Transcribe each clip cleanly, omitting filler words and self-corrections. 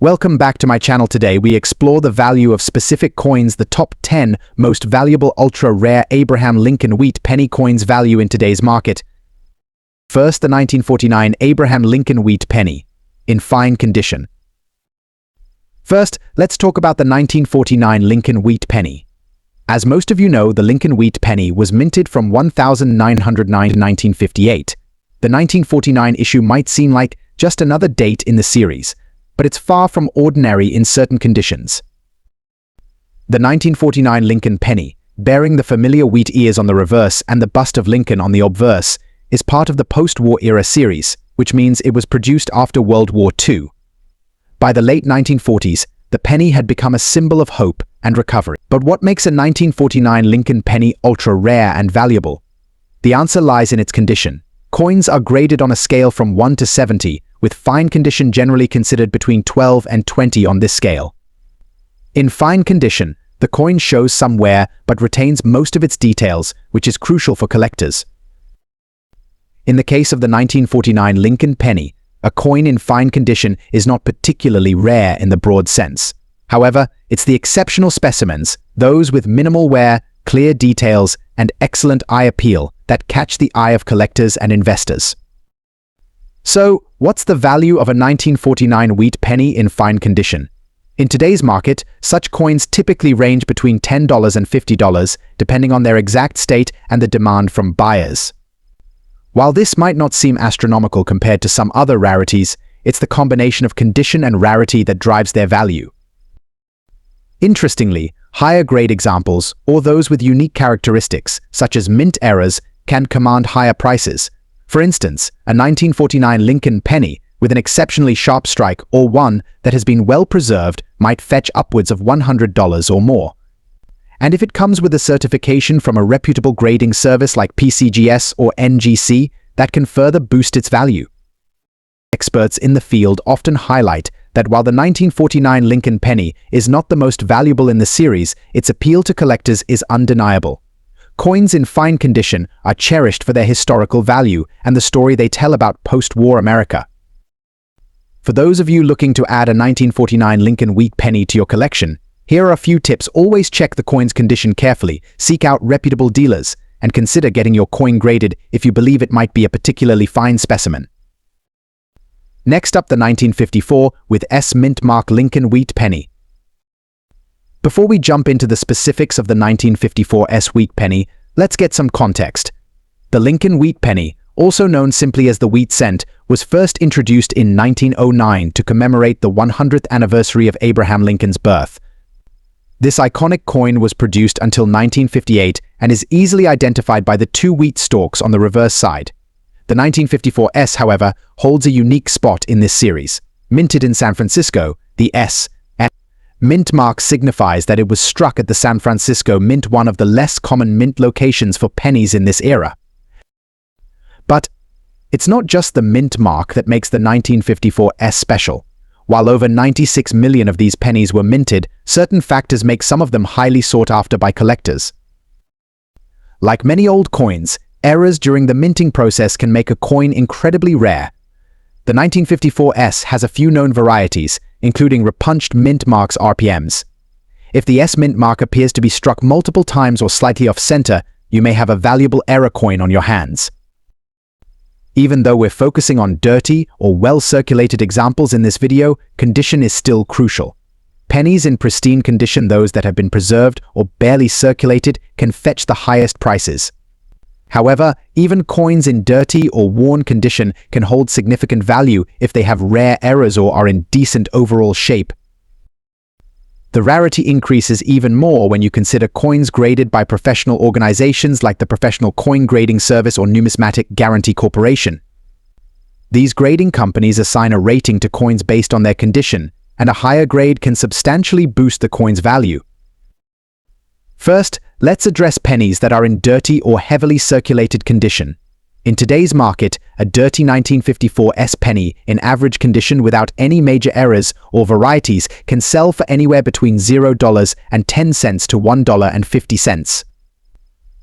Welcome back to my channel. Today we explore the value of specific coins, the top 10 most valuable ultra-rare Abraham Lincoln Wheat penny coins value in today's market. First, the 1949 Abraham Lincoln Wheat penny, in fine condition. First, let's talk about the 1949 Lincoln Wheat penny. As most of you know, the Lincoln Wheat penny was minted from 1909 to 1958. The 1949 issue might seem like just another date in the series, but it's far from ordinary in certain conditions. The 1949 Lincoln penny, bearing the familiar wheat ears on the reverse and the bust of Lincoln on the obverse, is part of the post-war era series, which means it was produced after World War II. By the late 1940s, the penny had become a symbol of hope and recovery. But what makes a 1949 Lincoln penny ultra-rare and valuable? The answer lies in its condition. Coins are graded on a scale from 1 to 70, with fine condition generally considered between 12 and 20 on this scale. In fine condition, the coin shows some wear but retains most of its details, which is crucial for collectors. In the case of the 1949 Lincoln penny, a coin in fine condition is not particularly rare in the broad sense. However, it's the exceptional specimens, those with minimal wear, clear details, and excellent eye appeal, that catch the eye of collectors and investors. So, what's the value of a 1949 wheat penny in fine condition? In today's market, such coins typically range between $10 and $50, depending on their exact state and the demand from buyers. While this might not seem astronomical compared to some other rarities, it's the combination of condition and rarity that drives their value. Interestingly, higher-grade examples, or those with unique characteristics, such as mint errors, can command higher prices. For instance, a 1949 Lincoln penny with an exceptionally sharp strike or one that has been well preserved might fetch upwards of $100 or more. And if it comes with a certification from a reputable grading service like PCGS or NGC, that can further boost its value. Experts in the field often highlight that while the 1949 Lincoln penny is not the most valuable in the series, its appeal to collectors is undeniable. Coins in fine condition are cherished for their historical value and the story they tell about post-war America. For those of you looking to add a 1949 Lincoln Wheat penny to your collection, here are a few tips. Always check the coin's condition carefully, seek out reputable dealers, and consider getting your coin graded if you believe it might be a particularly fine specimen. Next up, the 1954 with S mint mark Lincoln Wheat penny. Before we jump into the specifics of the 1954 S wheat penny, let's get some context. The Lincoln Wheat penny, also known simply as the wheat cent, was first introduced in 1909 to commemorate the 100th anniversary of Abraham Lincoln's birth. This iconic coin was produced until 1958 and is easily identified by the two wheat stalks on the reverse side. The 1954 S, however, holds a unique spot in this series. Minted in San Francisco, the S mint mark signifies that it was struck at the San Francisco Mint, one of the less common mint locations for pennies in this era. But it's not just the mint mark that makes the 1954 S special. While over 96 million of these pennies were minted, certain factors make some of them highly sought after by collectors. Like many old coins, errors during the minting process can make a coin incredibly rare. The 1954 S has a few known varieties, including repunched mint marks RPMs. If the S mint mark appears to be struck multiple times or slightly off-center, you may have a valuable error coin on your hands. Even though we're focusing on dirty or well-circulated examples in this video, condition is still crucial. Pennies in pristine condition, those that have been preserved or barely circulated, can fetch the highest prices. However, even coins in dirty or worn condition can hold significant value if they have rare errors or are in decent overall shape. The rarity increases even more when you consider coins graded by professional organizations like the Professional Coin Grading Service or Numismatic Guarantee Corporation. These grading companies assign a rating to coins based on their condition, and a higher grade can substantially boost the coin's value. First, let's address pennies that are in dirty or heavily circulated condition. In today's market, a dirty 1954 S penny in average condition without any major errors or varieties can sell for anywhere between $0.10 to $1.50.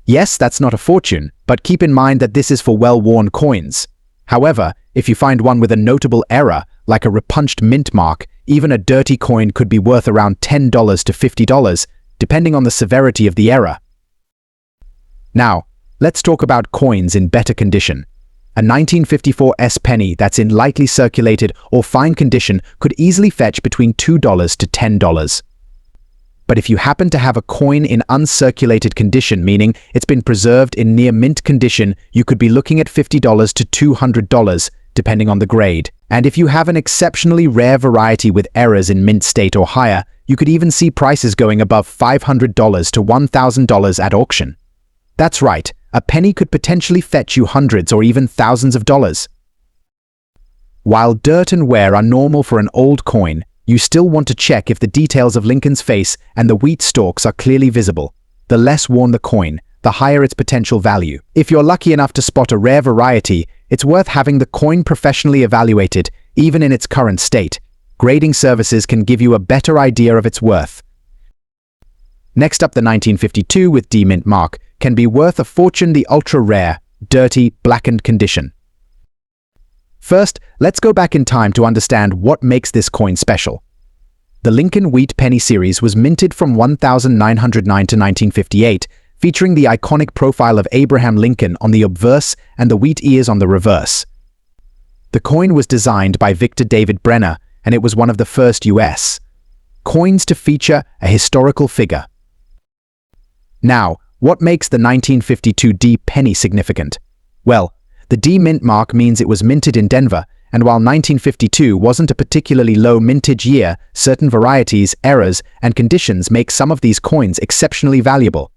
Yes, that's not a fortune, but keep in mind that this is for well-worn coins. However, if you find one with a notable error, like a repunched mint mark, even a dirty coin could be worth around $10 to $50, depending on the severity of the error. Now, let's talk about coins in better condition. A 1954 S penny that's in lightly circulated or fine condition could easily fetch between $2 to $10. But if you happen to have a coin in uncirculated condition, meaning it's been preserved in near mint condition, you could be looking at $50 to $200, depending on the grade. And if you have an exceptionally rare variety with errors in mint state or higher, you could even see prices going above $500 to $1,000 at auction. That's right, a penny could potentially fetch you hundreds or even thousands of dollars. While dirt and wear are normal for an old coin, you still want to check if the details of Lincoln's face and the wheat stalks are clearly visible. The less worn the coin, the higher its potential value. If you're lucky enough to spot a rare variety, it's worth having the coin professionally evaluated, even in its current state. Grading services can give you a better idea of its worth. Next up, the 1952 with D mint mark can be worth a fortune. The ultra rare, dirty, blackened condition. First, let's go back in time to understand what makes this coin special. The Lincoln Wheat Penny series was minted from 1909 to 1958, featuring the iconic profile of Abraham Lincoln on the obverse and the wheat ears on the reverse. The coin was designed by Victor David Brenner, and it was one of the first U.S. coins to feature a historical figure. Now, what makes the 1952 D penny significant? Well, the D mint mark means it was minted in Denver, and while 1952 wasn't a particularly low mintage year, certain varieties, errors, and conditions make some of these coins exceptionally valuable.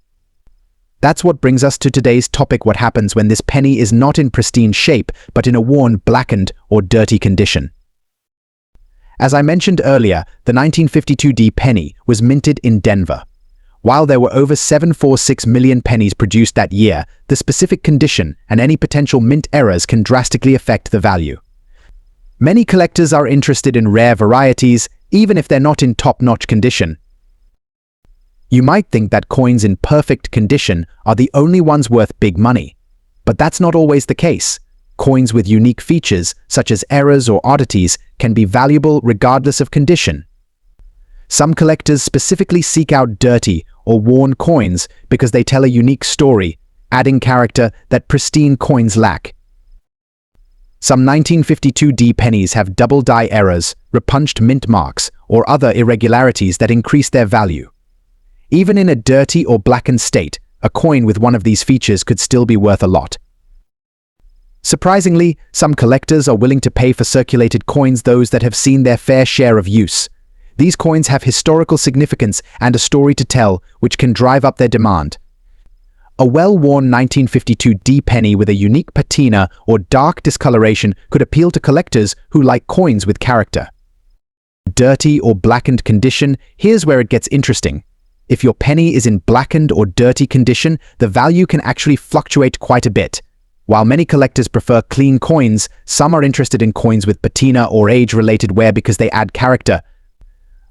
That's what brings us to today's topic: what happens when this penny is not in pristine shape, but in a worn, blackened, or dirty condition. As I mentioned earlier, the 1952 D penny was minted in Denver. While there were over 746 million pennies produced that year, the specific condition and any potential mint errors can drastically affect the value. Many collectors are interested in rare varieties, even if they're not in top-notch condition. You might think that coins in perfect condition are the only ones worth big money, but that's not always the case. Coins with unique features, such as errors or oddities, can be valuable regardless of condition. Some collectors specifically seek out dirty or worn coins because they tell a unique story, adding character that pristine coins lack. Some 1952 D pennies have double die errors, repunched mint marks, or other irregularities that increase their value. Even in a dirty or blackened state, a coin with one of these features could still be worth a lot. Surprisingly, some collectors are willing to pay for circulated coins, those that have seen their fair share of use. These coins have historical significance and a story to tell, which can drive up their demand. A well-worn 1952 D penny with a unique patina or dark discoloration could appeal to collectors who like coins with character. Dirty or blackened condition, here's where it gets interesting. If your penny is in blackened or dirty condition, the value can actually fluctuate quite a bit. While many collectors prefer clean coins, some are interested in coins with patina or age-related wear because they add character.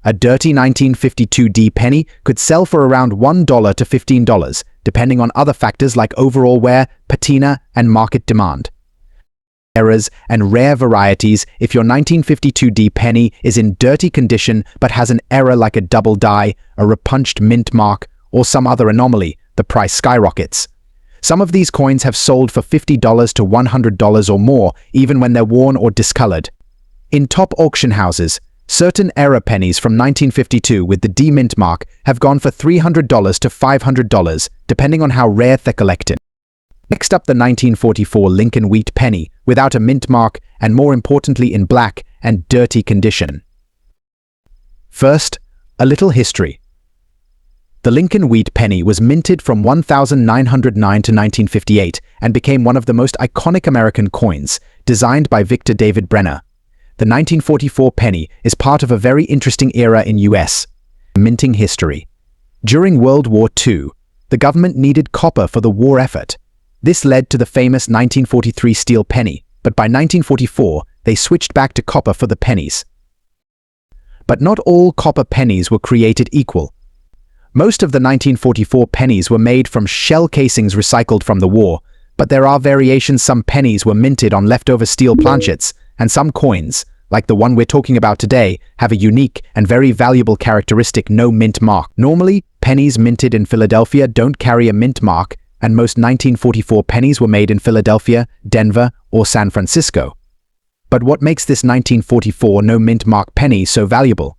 A dirty 1952 D penny could sell for around $1 to $15, depending on other factors like overall wear, patina, and market demand. Errors and rare varieties. If your 1952 D penny is in dirty condition but has an error like a double die, a repunched mint mark, or some other anomaly, the price skyrockets. Some of these coins have sold for $50 to $100 or more, even when they're worn or discolored. In top auction houses, certain error pennies from 1952 with the D mint mark have gone for $300 to $500, depending on how rare they're collected. Next up, the 1944 Lincoln Wheat Penny, without a mint mark and more importantly in black and dirty condition. First, a little history. The Lincoln Wheat Penny was minted from 1909 to 1958 and became one of the most iconic American coins, designed by Victor David Brenner. The 1944 penny is part of a very interesting era in U.S. minting history. During World War II, the government needed copper for the war effort. This led to the famous 1943 steel penny, but by 1944, they switched back to copper for the pennies. But not all copper pennies were created equal. Most of the 1944 pennies were made from shell casings recycled from the war, but there are variations. Some pennies were minted on leftover steel planchets, and some coins, like the one we're talking about today, have a unique and very valuable characteristic: no mint mark. Normally, pennies minted in Philadelphia don't carry a mint mark, and most 1944 pennies were made in Philadelphia, Denver, or San Francisco. But what makes this 1944 no mint mark penny so valuable?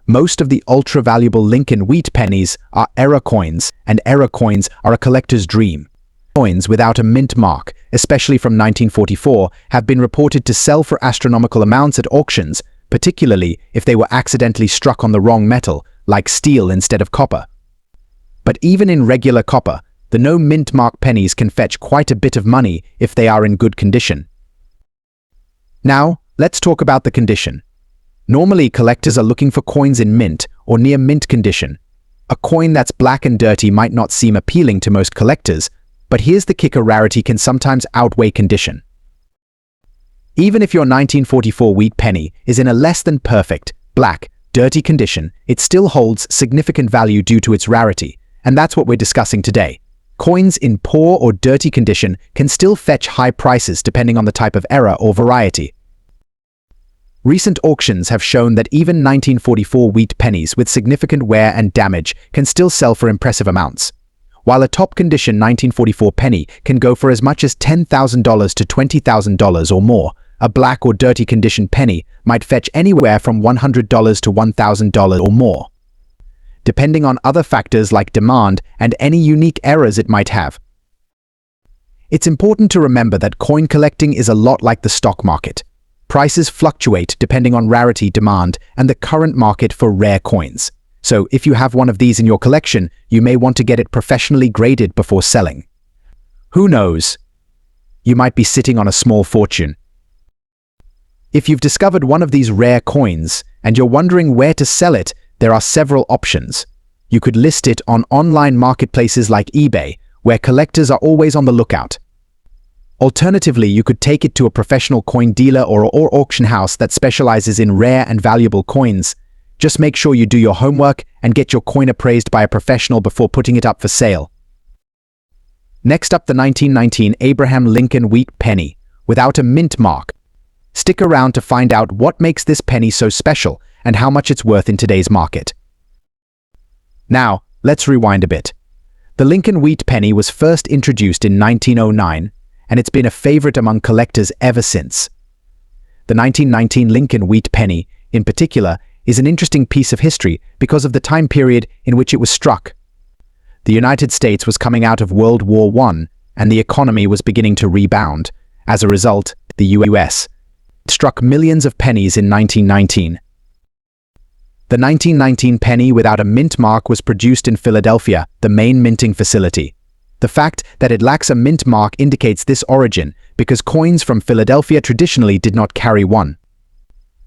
Most of the ultra-valuable Lincoln Wheat pennies are error coins, and error coins are a collector's dream. Coins without a mint mark, especially from 1944, have been reported to sell for astronomical amounts at auctions, particularly if they were accidentally struck on the wrong metal, like steel instead of copper. But even in regular copper, the no mint mark pennies can fetch quite a bit of money if they are in good condition. Now, let's talk about the condition. Normally, collectors are looking for coins in mint or near mint condition. A coin that's black and dirty might not seem appealing to most collectors, but here's the kicker: rarity can sometimes outweigh condition. Even if your 1944 wheat penny is in a less than perfect, black, dirty condition, it still holds significant value due to its rarity, and that's what we're discussing today. Coins in poor or dirty condition can still fetch high prices depending on the type of error or variety. Recent auctions have shown that even 1944 wheat pennies with significant wear and damage can still sell for impressive amounts. While a top-condition 1944 penny can go for as much as $10,000 to $20,000 or more, a black or dirty condition penny might fetch anywhere from $100 to $1,000 or more, depending on other factors like demand and any unique errors it might have. It's important to remember that coin collecting is a lot like the stock market. Prices fluctuate depending on rarity, demand, and the current market for rare coins. So if you have one of these in your collection, you may want to get it professionally graded before selling. Who knows? You might be sitting on a small fortune. If you've discovered one of these rare coins and you're wondering where to sell it, there are several options. You could list it on online marketplaces like eBay, where collectors are always on the lookout. Alternatively, you could take it to a professional coin dealer or auction house that specializes in rare and valuable coins. Just make sure you do your homework and get your coin appraised by a professional before putting it up for sale. Next up, the 1919 Abraham Lincoln Wheat Penny, without a mint mark. Stick around to find out what makes this penny so special and how much it's worth in today's market. Now, let's rewind a bit. The Lincoln Wheat Penny was first introduced in 1909, and it's been a favorite among collectors ever since. The 1919 Lincoln Wheat Penny, in particular, is an interesting piece of history because of the time period in which it was struck. The United States was coming out of World War I, and the economy was beginning to rebound. As a result, the U.S. struck millions of pennies in 1919. The 1919 penny without a mint mark was produced in Philadelphia, the main minting facility. The fact that it lacks a mint mark indicates this origin because coins from Philadelphia traditionally did not carry one.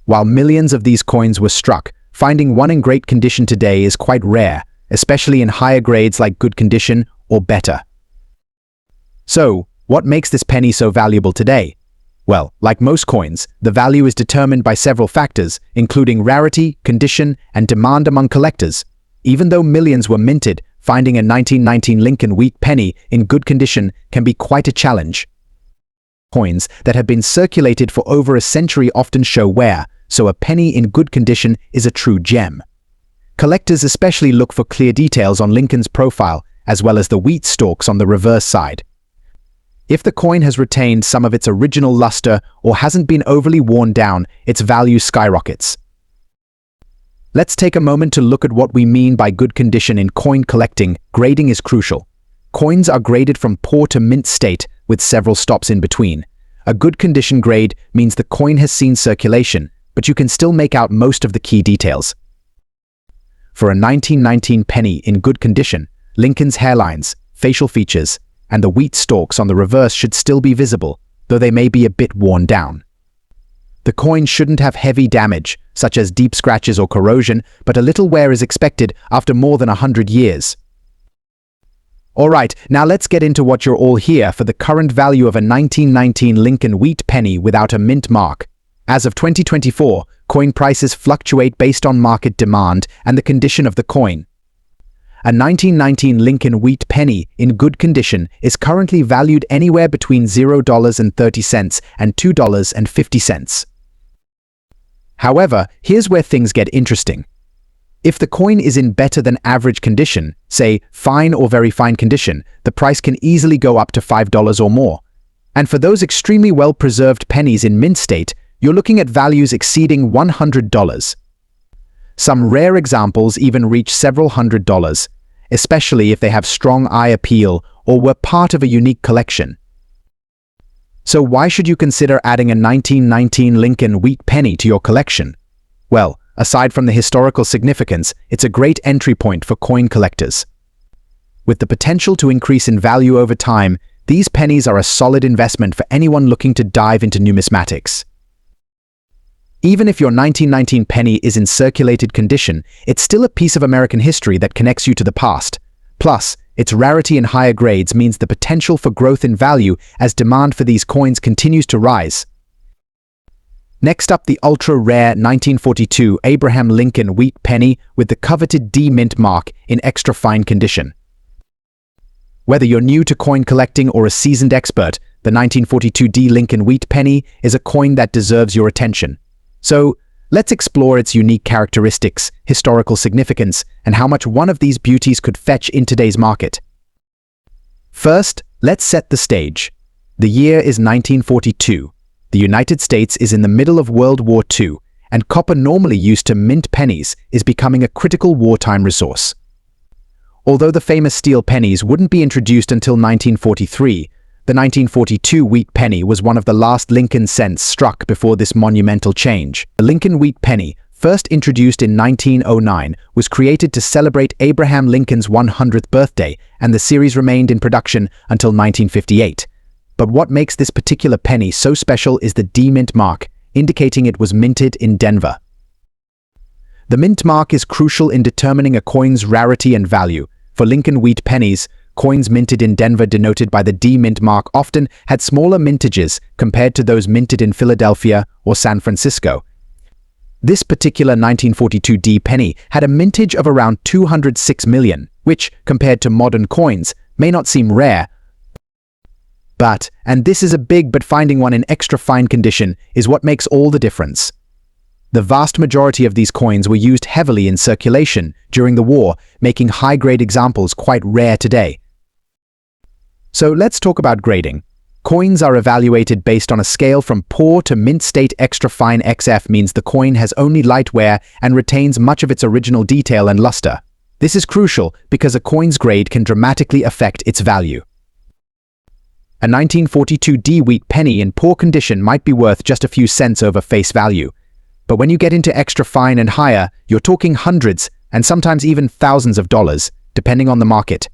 While millions of these coins were struck, finding one in great condition today is quite rare, especially in higher grades like good condition or better. So, what makes this penny so valuable today? Well, like most coins, the value is determined by several factors, including rarity, condition, and demand among collectors. Even though millions were minted, finding a 1919 Lincoln Wheat Penny in good condition can be quite a challenge. Coins that have been circulated for over a century often show wear, so a penny in good condition is a true gem. Collectors especially look for clear details on Lincoln's profile, as well as the wheat stalks on the reverse side. If the coin has retained some of its original luster or hasn't been overly worn down, its value skyrockets. Let's take a moment to look at what we mean by good condition in coin collecting. Grading is crucial. Coins are graded from poor to mint state, with several stops in between. A good condition grade means the coin has seen circulation, but you can still make out most of the key details. For a 1919 penny in good condition, Lincoln's hairlines, facial features, and the wheat stalks on the reverse should still be visible, though they may be a bit worn down. The coin shouldn't have heavy damage, such as deep scratches or corrosion, but a little wear is expected after more than 100 years. Alright, now let's get into what you're all here for: the current value of a 1919 Lincoln Wheat Penny without a mint mark. As of 2024, coin prices fluctuate based on market demand and the condition of the coin. A 1919 Lincoln Wheat Penny in good condition is currently valued anywhere between $0.30 and $2.50. However, here's where things get interesting. If the coin is in better than average condition, say fine or very fine condition, the price can easily go up to $5 or more. And for those extremely well-preserved pennies in mint state, you're looking at values exceeding $100. Some rare examples even reach several $100s, especially if they have strong eye appeal or were part of a unique collection. So why should you consider adding a 1919 Lincoln Wheat Penny to your collection? Well, aside from the historical significance, it's a great entry point for coin collectors. With the potential to increase in value over time, these pennies are a solid investment for anyone looking to dive into numismatics. Even if your 1919 penny is in circulated condition, it's still a piece of American history that connects you to the past. Plus, its rarity in higher grades means the potential for growth in value as demand for these coins continues to rise. Next up, the ultra-rare 1942 Abraham Lincoln Wheat Penny with the coveted D mint mark in extra fine condition. Whether you're new to coin collecting or a seasoned expert, the 1942 D Lincoln Wheat Penny is a coin that deserves your attention. So, let's explore its unique characteristics, historical significance, and how much one of these beauties could fetch in today's market. First, let's set the stage. The year is 1942. The United States is in the middle of World War II, and copper normally used to mint pennies is becoming a critical wartime resource. Although the famous steel pennies wouldn't be introduced until 1943, the 1942 wheat penny was one of the last Lincoln cents struck before this monumental change. The Lincoln Wheat Penny, first introduced in 1909, was created to celebrate Abraham Lincoln's 100th birthday, and the series remained in production until 1958. But what makes this particular penny so special is the D mint mark, indicating it was minted in Denver. The mint mark is crucial in determining a coin's rarity and value. For Lincoln Wheat pennies, coins minted in Denver denoted by the D mint mark often had smaller mintages compared to those minted in Philadelphia or San Francisco. This particular 1942 D penny had a mintage of around 206 million, which, compared to modern coins, may not seem rare. But, and this is a big but finding one in extra fine condition is what makes all the difference. The vast majority of these coins were used heavily in circulation during the war, making high-grade examples quite rare today. So let's talk about grading. Coins are evaluated based on a scale from poor to mint state. Extra fine XF means the coin has only light wear and retains much of its original detail and luster. This is crucial because a coin's grade can dramatically affect its value. A 1942 D wheat penny in poor condition might be worth just a few cents over face value. But when you get into extra fine and higher, you're talking hundreds and sometimes even thousands of dollars, depending on the market.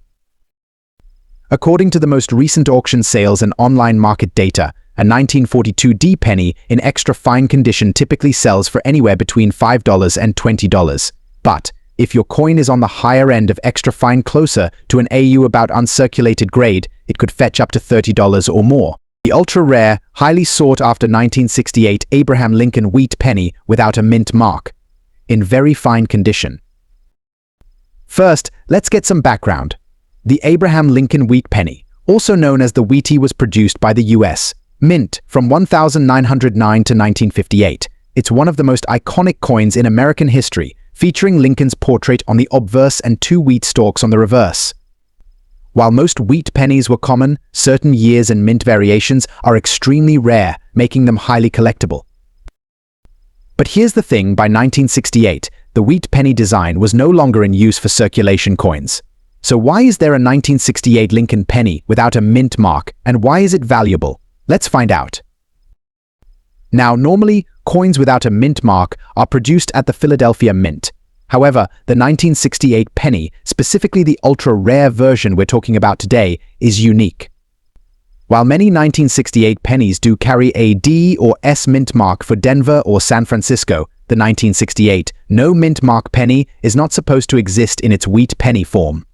According to the most recent auction sales and online market data, a 1942 D penny in extra fine condition typically sells for anywhere between $5 and $20. But if your coin is on the higher end of extra fine, closer to an AU about uncirculated grade, it could fetch up to $30 or more. The ultra-rare, highly sought-after 1968 Abraham Lincoln Wheat Penny without a mint mark, in very fine condition. First, let's get some background. The Abraham Lincoln Wheat Penny, also known as the Wheatie, was produced by the U.S. Mint from 1909 to 1958. It's one of the most iconic coins in American history, featuring Lincoln's portrait on the obverse and two wheat stalks on the reverse. While most wheat pennies were common, certain years and mint variations are extremely rare, making them highly collectible. But here's the thing, by 1968, the wheat penny design was no longer in use for circulation coins. So why is there a 1968 Lincoln penny without a mint mark, and why is it valuable? Let's find out. Now, normally, coins without a mint mark are produced at the Philadelphia Mint. However, the 1968 penny, specifically the ultra-rare version we're talking about today, is unique. While many 1968 pennies do carry a D or S mint mark for Denver or San Francisco, the 1968 no mint mark penny is not supposed to exist in its wheat penny form.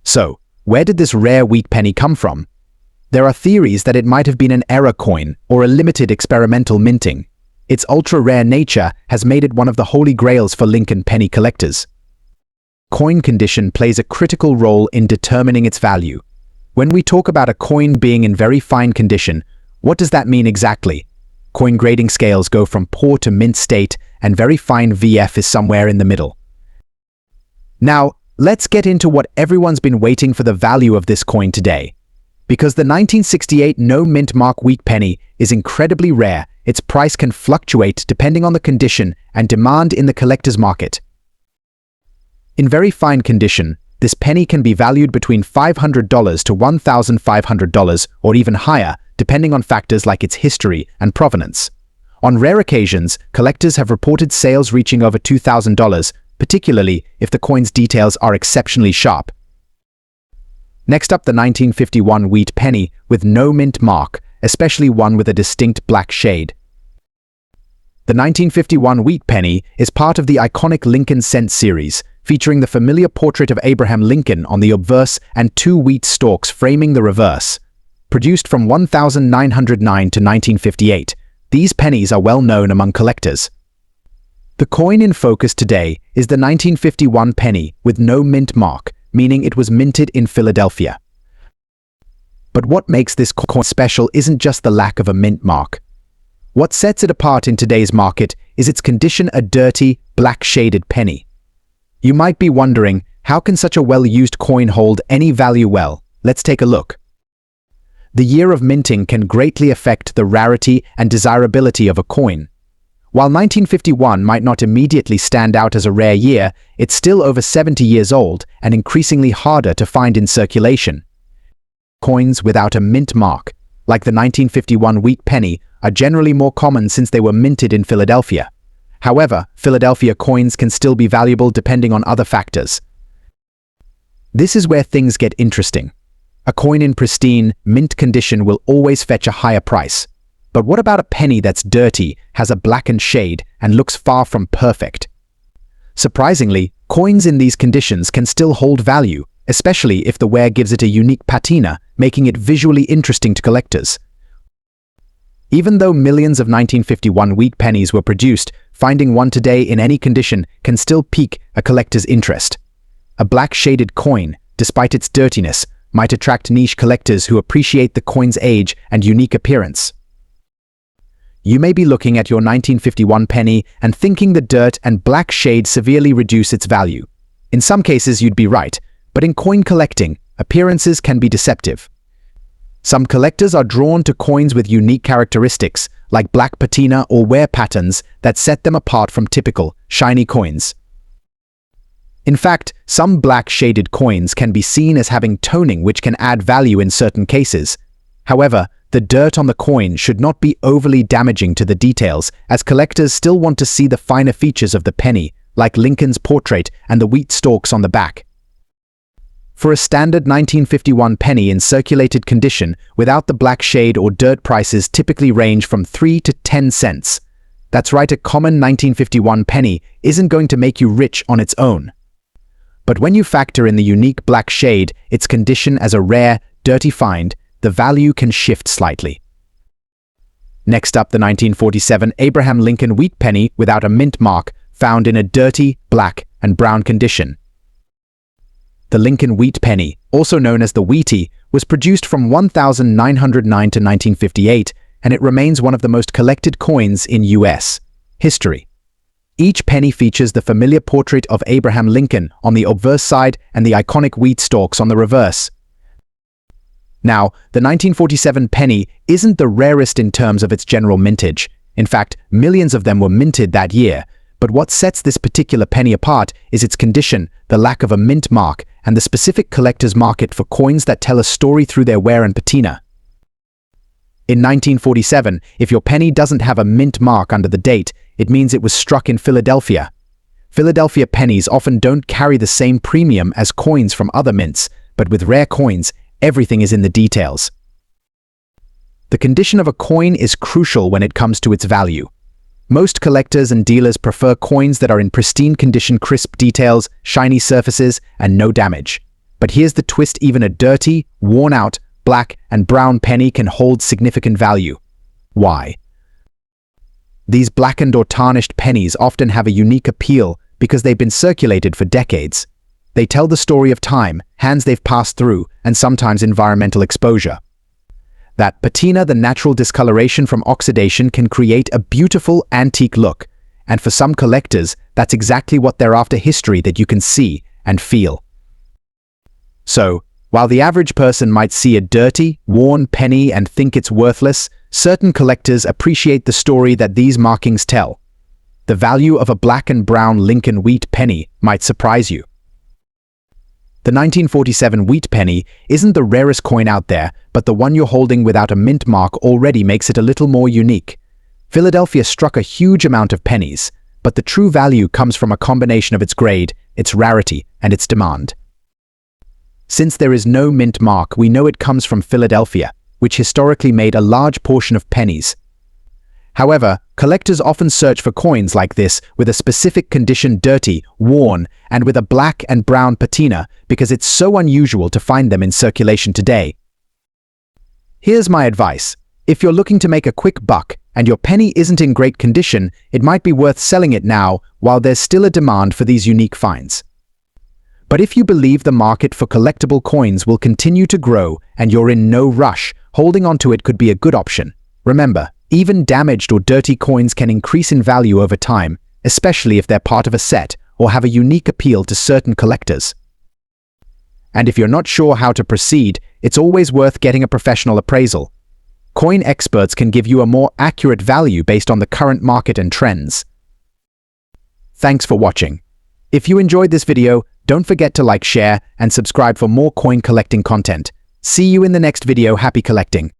So, where did this rare wheat penny come from? There are theories that it might have been an error coin or a limited experimental minting. Its ultra-rare nature has made it one of the holy grails for Lincoln penny collectors. Coin condition plays a critical role in determining its value. When we talk about a coin being in very fine condition, what does that mean exactly? Coin grading scales go from poor to mint state, and very fine VF is somewhere in the middle. Now, let's get into what everyone's been waiting for: the value of this coin today. Because the 1968 no mint mark wheat penny is incredibly rare, its price can fluctuate depending on the condition and demand in the collector's market. In very fine condition, this penny can be valued between $500 to $1,500 or even higher, depending on factors like its history and provenance. On rare occasions, collectors have reported sales reaching over $2,000, particularly if the coin's details are exceptionally sharp. Next up, the 1951 wheat penny with no mint mark, especially one with a distinct black shade. The 1951 wheat penny is part of the iconic Lincoln cent series, featuring the familiar portrait of Abraham Lincoln on the obverse and two wheat stalks framing the reverse. Produced from 1909 to 1958, these pennies are well known among collectors. The coin in focus today is the 1951 penny with no mint mark, meaning it was minted in Philadelphia. But what makes this coin special isn't just the lack of a mint mark. What sets it apart in today's market is its condition: a dirty, black-shaded penny. You might be wondering, how can such a well-used coin hold any value? Well, let's take a look. The year of minting can greatly affect the rarity and desirability of a coin. While 1951 might not immediately stand out as a rare year, it's still over 70 years old and increasingly harder to find in circulation. Coins without a mint mark, like the 1951 wheat penny, are generally more common since they were minted in Philadelphia. However, Philadelphia coins can still be valuable depending on other factors. This is where things get interesting. A coin in pristine, mint condition will always fetch a higher price. But what about a penny that's dirty, has a blackened shade, and looks far from perfect? Surprisingly, coins in these conditions can still hold value, especially if the wear gives it a unique patina, making it visually interesting to collectors. Even though millions of 1951 wheat pennies were produced, finding one today in any condition can still pique a collector's interest. A black-shaded coin, despite its dirtiness, might attract niche collectors who appreciate the coin's age and unique appearance. You may be looking at your 1951 penny and thinking the dirt and black shade severely reduce its value. In some cases, you'd be right, but in coin collecting, appearances can be deceptive. Some collectors are drawn to coins with unique characteristics, like black patina or wear patterns that set them apart from typical, shiny coins. In fact, some black-shaded coins can be seen as having toning, which can add value in certain cases. However, the dirt on the coin should not be overly damaging to the details, as collectors still want to see the finer features of the penny, like Lincoln's portrait and the wheat stalks on the back. For a standard 1951 penny in circulated condition without the black shade or dirt, prices typically range from 3 to 10 cents. That's right, a common 1951 penny isn't going to make you rich on its own. But when you factor in the unique black shade, its condition as a rare, dirty find, the value can shift slightly. Next up, the 1947 Abraham Lincoln wheat penny without a mint mark, found in a dirty, black, and brown condition. The Lincoln wheat penny, also known as the Wheatie, was produced from 1909 to 1958, and it remains one of the most collected coins in U.S. history. Each penny features the familiar portrait of Abraham Lincoln on the obverse side and the iconic wheat stalks on the reverse. Now, the 1947 penny isn't the rarest in terms of its general mintage. In fact, millions of them were minted that year. But what sets this particular penny apart is its condition, the lack of a mint mark, and the specific collector's market for coins that tell a story through their wear and patina. In 1947, if your penny doesn't have a mint mark under the date, it means it was struck in Philadelphia. Philadelphia pennies often don't carry the same premium as coins from other mints, but with rare coins, everything is in the details. The condition of a coin is crucial when it comes to its value. Most collectors and dealers prefer coins that are in pristine condition: crisp details, shiny surfaces, and no damage. But here's the twist: even a dirty, worn-out, black, and brown penny can hold significant value. Why? These blackened or tarnished pennies often have a unique appeal because they've been circulated for decades. They tell the story of time, hands they've passed through, and sometimes environmental exposure. That patina, the natural discoloration from oxidation, can create a beautiful antique look. And for some collectors, that's exactly what they're after: history that you can see and feel. So, while the average person might see a dirty, worn penny and think it's worthless, certain collectors appreciate the story that these markings tell. The value of a black and brown Lincoln wheat penny might surprise you. The 1947 wheat penny isn't the rarest coin out there, but the one you're holding without a mint mark already makes it a little more unique. Philadelphia struck a huge amount of pennies, but the true value comes from a combination of its grade, its rarity, and its demand. Since there is no mint mark, we know it comes from Philadelphia, which historically made a large portion of pennies. However, collectors often search for coins like this with a specific condition: dirty, worn, and with a black and brown patina, because it's so unusual to find them in circulation today. Here's my advice. If you're looking to make a quick buck and your penny isn't in great condition, it might be worth selling it now while there's still a demand for these unique finds. But if you believe the market for collectible coins will continue to grow and you're in no rush, holding onto it could be a good option. Remember, even damaged or dirty coins can increase in value over time, especially if they're part of a set or have a unique appeal to certain collectors. And if you're not sure how to proceed, it's always worth getting a professional appraisal. Coin experts can give you a more accurate value based on the current market and trends. Thanks for watching. If you enjoyed this video, don't forget to like, share, and subscribe for more coin collecting content. See you in the next video. Happy collecting!